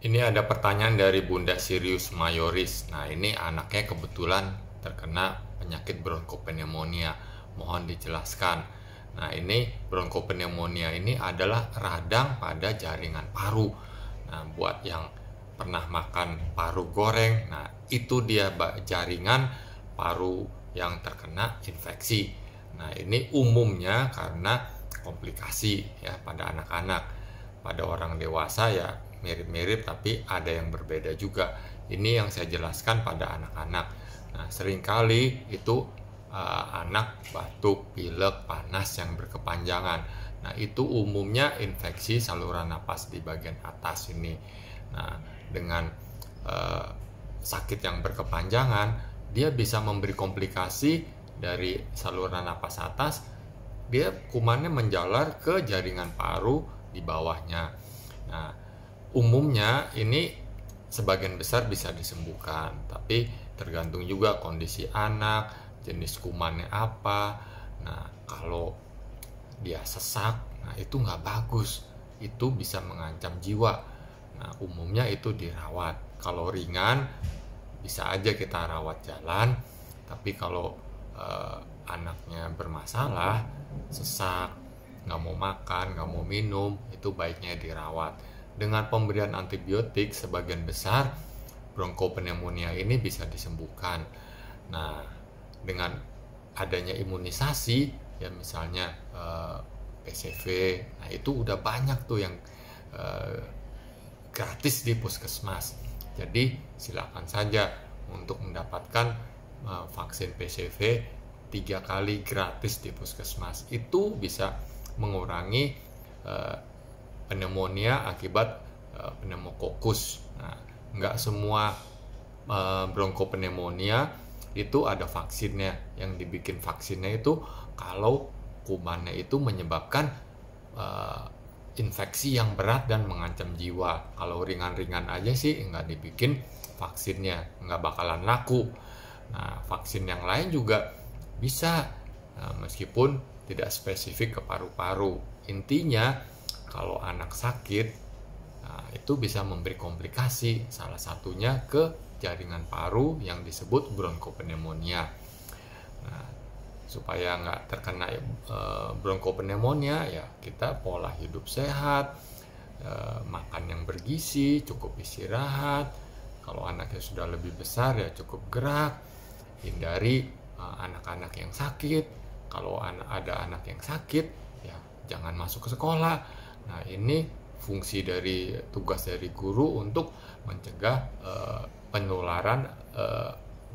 Ini ada pertanyaan dari Bunda Sirius Mayoris. Nah, ini anaknya kebetulan terkena penyakit bronkopneumonia. Mohon dijelaskan. Nah, ini bronkopneumonia ini adalah radang pada jaringan paru. Nah, buat yang pernah makan paru goreng, nah itu dia jaringan paru yang terkena infeksi. Nah, ini umumnya karena komplikasi ya pada anak-anak. Pada orang dewasa ya mirip-mirip, tapi ada yang berbeda juga. Ini yang saya jelaskan pada anak-anak. Nah, seringkali itu anak batuk, pilek, panas yang berkepanjangan. Nah, itu umumnya infeksi saluran napas di bagian atas ini. Nah, dengan sakit yang berkepanjangan, dia bisa memberi komplikasi dari saluran napas atas. Dia kumannya menjalar ke jaringan paru di bawahnya. Nah, umumnya ini sebagian besar bisa disembuhkan, tapi tergantung juga kondisi anak, jenis kumannya apa. Nah, kalau dia sesak, nah itu nggak bagus, itu bisa mengancam jiwa. Nah, umumnya itu dirawat. Kalau ringan, bisa aja kita rawat jalan, tapi kalau anaknya bermasalah, sesak, nggak mau makan, nggak mau minum, itu baiknya dirawat. Dengan pemberian antibiotik, sebagian besar bronkopneumonia ini bisa disembuhkan. Nah, dengan adanya imunisasi, ya misalnya PCV, nah itu udah banyak tuh yang gratis di puskesmas. Jadi silakan saja untuk mendapatkan vaksin PCV 3 kali gratis di puskesmas. Itu bisa mengurangi pneumonia akibat pneumokokus. Nah, nggak semua bronkopneumonia itu ada vaksinnya. Yang dibikin vaksinnya itu kalau kumannya itu menyebabkan infeksi yang berat dan mengancam jiwa. Kalau ringan-ringan aja sih nggak dibikin vaksinnya, nggak bakalan laku. Nah, vaksin yang lain juga bisa, meskipun tidak spesifik ke paru-paru. Intinya, kalau anak sakit, nah, itu bisa memberi komplikasi, salah satunya ke jaringan paru yang disebut bronkopneumonia. Nah, supaya nggak terkena bronkopneumonia, ya kita pola hidup sehat, makan yang bergizi, cukup istirahat. Kalau anaknya sudah lebih besar ya cukup gerak, hindari anak-anak yang sakit. Kalau ada anak yang sakit, ya jangan masuk ke sekolah. Nah, ini fungsi dari tugas dari guru untuk mencegah penularan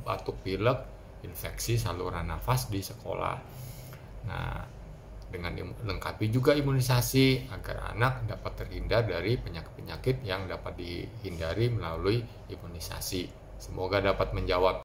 batuk pilek, infeksi saluran nafas di sekolah. Nah, dengan lengkapi juga imunisasi agar anak dapat terhindar dari penyakit-penyakit yang dapat dihindari melalui imunisasi. Semoga dapat menjawab